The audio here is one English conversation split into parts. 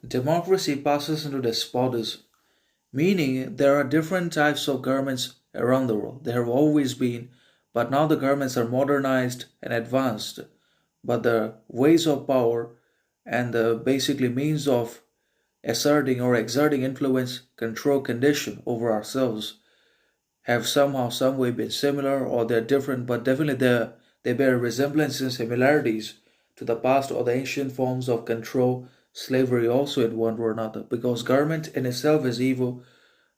Democracy passes into despotism, meaning there are different types of governments around the world. There have always been, but now the governments are modernized and advanced. But the ways of power and the basically means of asserting or exerting influence, control, condition over ourselves have somehow, some way been similar, or they're different, but definitely they bear resemblances and similarities to the past or the ancient forms of control, slavery also in one way or another. Because government in itself is evil.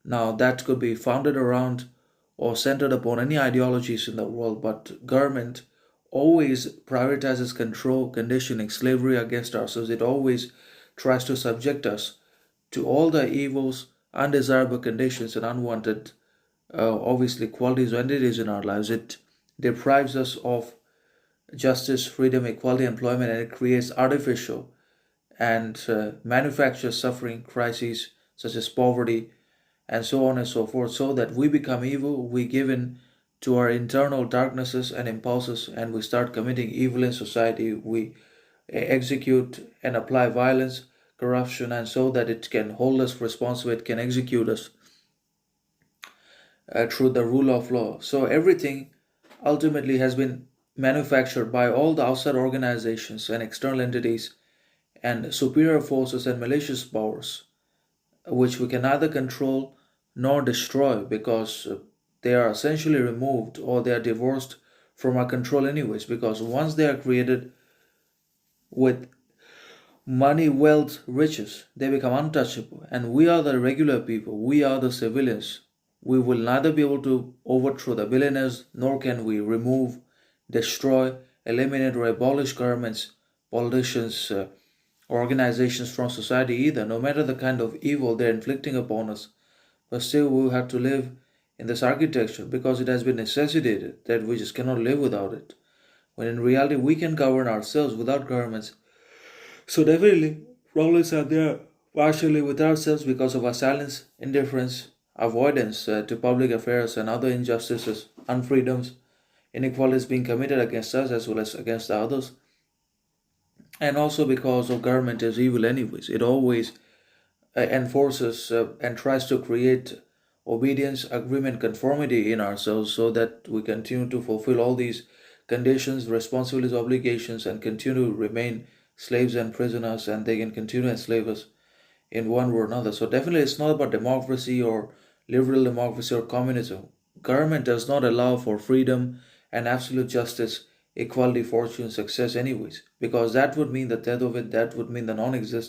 Now that could be founded around or centered upon any ideologies in the world, but government always prioritizes control, conditioning, slavery against ourselves. It always tries to subject us to all the evils, undesirable conditions, and unwanted, obviously, qualities or entities in our lives. It deprives us of justice, freedom, equality, employment, and it creates artificial and manufactures suffering, crises such as poverty, and so on and so forth, so that we become evil, we give in to our internal darknesses and impulses, and we start committing evil in society. We execute and apply violence, corruption, and so that it can hold us responsible, it can execute us through the rule of law. So everything ultimately has been manufactured by all the outside organizations and external entities and superior forces and malicious powers, which we can neither control nor destroy because they are essentially removed or they are divorced from our control, anyways. Because once they are created with money, wealth, riches, they become untouchable. And we are the regular people, we are the civilians. We will neither be able to overthrow the billionaires nor can we remove, destroy, eliminate, or abolish governments, politicians, organizations from society either, no matter the kind of evil they're inflicting upon us. But still, we have to live in this architecture because it has been necessitated that we just cannot live without it. When in reality, we can govern ourselves without governments. So, definitely, problems are there partially with ourselves because of our silence, indifference, avoidance to public affairs, and other injustices, unfreedoms, inequalities being committed against us as well as against the others, and also because of government is evil anyways. It always enforces and tries to create obedience, agreement, conformity in ourselves so that we continue to fulfill all these conditions, responsibilities, obligations, and continue to remain slaves and prisoners, and they can continue to enslave us in one way or another. So definitely it's not about democracy or liberal democracy or communism. Government does not allow for freedom and absolute justice, equality, fortune, success anyways, because that would mean the death of it, that would mean the non-existence